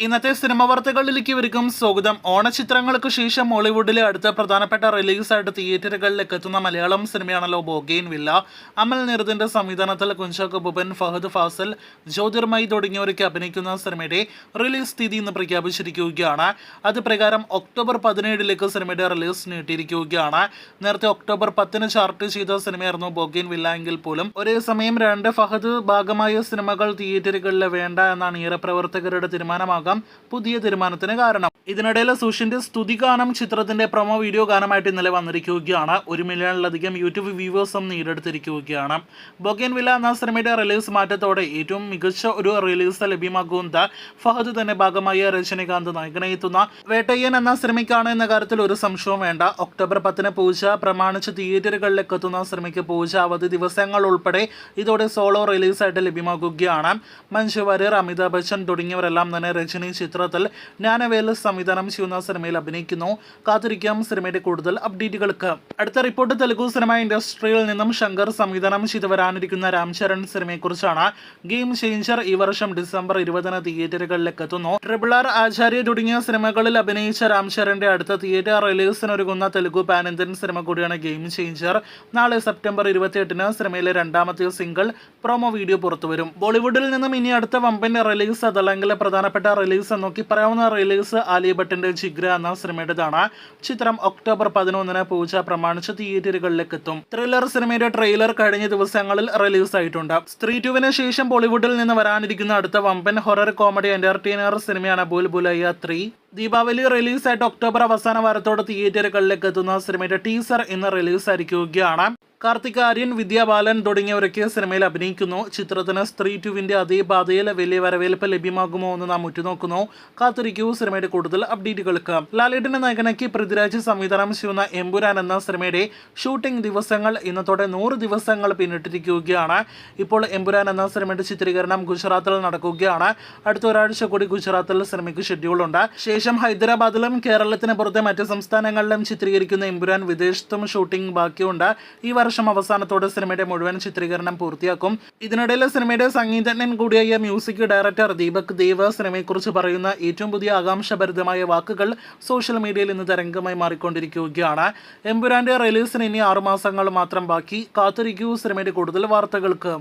ഇന്നത്തെ സിനിമ വാർത്തകളിലേക്ക് ഇവർക്കും സ്വാഗതം. ഓണചിത്രങ്ങൾക്ക് ശേഷം മോളിവുഡിലെ അടുത്ത പ്രധാനപ്പെട്ട റിലീസായിട്ട് തിയേറ്ററുകളിലേക്ക് എത്തുന്ന മലയാളം സിനിമയാണല്ലോ ബോഗെയിൻവില്ല. അമൽ നീരദിന്റെ സംവിധാനത്തിൽ കുഞ്ചാക്കോ ബോബൻ, ഫഹദ് ഫാസിൽ, ജ്യോതിർമയി തുടങ്ങിയവരൊക്കെ അഭിനയിക്കുന്ന സിനിമയുടെ റിലീസ് തീയതി ഇന്ന് പ്രഖ്യാപിച്ചിരിക്കുകയാണ്. അത് പ്രകാരം ഒക്ടോബർ 17 സിനിമയുടെ റിലീസ് നീട്ടിയിരിക്കുകയാണ്. നേരത്തെ ഒക്ടോബർ 10 ചാർട്ട് ചെയ്ത സിനിമയായിരുന്നു ബോഗെയിൻവില്ല എങ്കിൽ പോലും ഒരേ സമയം രണ്ട് ഫഹദ് ഭാഗമായ സിനിമകൾ തിയേറ്ററുകളിൽ വേണ്ട എന്നാണ് ഏറെ പ്രവർത്തകരുടെ തീരുമാനമാകും പുതിയ തീരുമാനത്തിന് കാരണം. ഇതിനിടയിൽ സുഷിന്റെ സ്തുതിഗാനം ചിത്രത്തിന്റെ പ്രൊമോ വീഡിയോ ഗാനമായിട്ട് ഇന്നലെ വന്നിരിക്കുകയാണ്. 1 മില്യണിലധികം യൂട്യൂബ് വ്യൂവേഴ്സും നേടിയെടുത്തിരിക്കുകയാണ്. ബോഗെയിൻവില്ല എന്ന സിനിമയുടെ റിലീസ് മാറ്റത്തോടെ ഏറ്റവും മികച്ച ഒരു റിലീസ് ലഭ്യമാകുന്നത് ഫഹദ് തന്നെ ഭാഗമായ രജനികാന്ത് നായകനായി എത്തുന്ന വേട്ടയ്യൻ എന്ന സിനിമയ്ക്കാണ് എന്ന കാര്യത്തിൽ ഒരു സംശയവും വേണ്ട. ഒക്ടോബർ 10 പൂജ പ്രമാണിച്ച് തിയേറ്ററുകളിലേക്ക് എത്തുന്ന സിനിമയ്ക്ക് പൂജ അവധി ദിവസങ്ങൾ ഉൾപ്പെടെ ഇതോടെ സോളോ റിലീസായിട്ട് ലഭ്യമാകുകയാണ്. മഞ്ജു വാര്യർ, അമിതാഭ് ബച്ചൻ തുടങ്ങിയവരെല്ലാം തന്നെ രജനി ചിത്രത്തിൽ ജ്ഞാനവേൽ സംവിധാനം ചെയ്യുന്ന സിനിമയിൽ അഭിനയിക്കുന്നു. കാത്തിരിക്കാം സിനിമയുടെ കൂടുതൽ അപ്ഡേറ്റുകൾക്ക്. അടുത്ത റിപ്പോർട്ട് തെലുഗു സിനിമ ഇൻഡസ്ട്രിയിൽ നിന്നും ശങ്കർ സംവിധാനം ചെയ്തു വരാനിരിക്കുന്ന രാംചരൺ സിനിമയെക്കുറിച്ചാണ്. ഗെയിം ചേഞ്ചർ ഈ വർഷം ഡിസംബർ 20 തിയേറ്ററുകളിലേക്ക് എത്തുന്നു. RRR, ആചാര്യ തുടങ്ങിയ സിനിമകളിൽ അഭിനയിച്ച രാംചരന്റെ അടുത്ത തിയേറ്റർ റിലീസിനൊരുങ്ങുന്ന തെലുഗു പാൻ ഇന്ത്യൻ സിനിമ കൂടിയാണ് ഗെയിം ചേഞ്ചർ. നാളെ സെപ്റ്റംബർ 28 സിനിമയിലെ രണ്ടാമത്തെ സിംഗിൾ പ്രൊമോ വീഡിയോ പുറത്തുവരും. ബോളിവുഡിൽ നിന്നും ഇനി അടുത്ത വമ്പൻ റിലീസ് അതല്ലെങ്കിൽ പ്രധാനപ്പെട്ട റിലീസ് നോക്കി പറയാവുന്ന റിലീസ് ആലിയ ഭട്ടിന്റെ ജിഗ്ര എന്ന സിനിമയുടേതാണ്. ചിത്രം ഒക്ടോബർ 11 പൂജ പ്രമാണിച്ച് തിയേറ്ററുകളിലേക്ക് എത്തും. ത്രില്ലർ സിനിമയുടെ ട്രെയിലർ കഴിഞ്ഞ ദിവസങ്ങളിൽ റിലീസ് ആയിട്ടുണ്ട്. സ്ത്രീ 2 ശേഷം ബോളിവുഡിൽ നിന്ന് വരാനിരിക്കുന്ന അടുത്ത വമ്പൻ ഹൊറർ കോമഡി എന്റർടൈനർ സിനിമയാണ് ഭൂൽ ഭുലയ്യ 3. ദീപാവലി റിലീസായിട്ട് ഒക്ടോബർ അവസാന വാരത്തോടെ തിയേറ്ററുകളിലേക്ക് എത്തുന്ന സിനിമയുടെ ടീസർ ഇന്ന് റിലീസായിരിക്കുകയാണ്. കാർത്തിക് ആര്യൻ, വിദ്യാ ബാലൻ തുടങ്ങിയവരൊക്കെ സിനിമയിൽ അഭിനയിക്കുന്നു. ചിത്രത്തിന് സ്ത്രീ 2 അതേ പാതയിൽ വലിയ വരവേൽപ്പ് ലഭ്യമാകുമോ എന്ന് നാം ഉറ്റുനോക്കുന്നു. കാത്തിരിക്കൂ സിനിമയുടെ കൂടുതൽ അപ്ഡേറ്റുകൾക്ക്. ലാലേട്ടന്റെ നായകനാക്കി പൃഥ്വിരാജ് സംവിധാനം ചെയ്യുന്ന എമ്പുരാൻ എന്ന സിനിമയുടെ ഷൂട്ടിംഗ് ദിവസങ്ങൾ ഇന്നത്തോടെ 100 ദിവസങ്ങൾ പിന്നിട്ടിരിക്കുകയാണ്. ഇപ്പോൾ എമ്പുരാൻ എന്ന സിനിമയുടെ ചിത്രീകരണം ഗുജറാത്തിൽ നടക്കുകയാണ്. അടുത്ത ഒരാഴ്ച കൂടി ഗുജറാത്തിൽ സിനിമയ്ക്ക് ഷെഡ്യൂളുണ്ട്. ശേഷം ഹൈദരാബാദിലും കേരളത്തിന് പുറത്തെ മറ്റ് സംസ്ഥാനങ്ങളിലും ചിത്രീകരിക്കുന്ന എമ്പുരാൻ വിദേശത്തും ഷൂട്ടിംഗ് ബാക്കിയുണ്ട്. ഈ വർഷം അവസാനത്തോടെ സിനിമയുടെ മുഴുവൻ ചിത്രീകരണം പൂർത്തിയാക്കും. ഇതിനിടയിൽ സിനിമയുടെ സംഗീതജ്ഞൻ കൂടിയായ മ്യൂസിക് ഡയറക്ടർ ദീപക് ദേവ് സിനിമയെക്കുറിച്ച് പറയുന്ന ഏറ്റവും പുതിയ ആകാംക്ഷഭരിതമായ വാക്കുകൾ സോഷ്യൽ മീഡിയയിൽ ഇന്ന് തരംഗമായി മാറിക്കൊണ്ടിരിക്കുകയാണ്. എമ്പുരാന്റെ റിലീസിന് ഇനി 6 മാസങ്ങൾ മാത്രം ബാക്കി. കാത്തിരിക്കൂ സിനിമയുടെ കൂടുതൽ വാർത്തകൾക്ക്.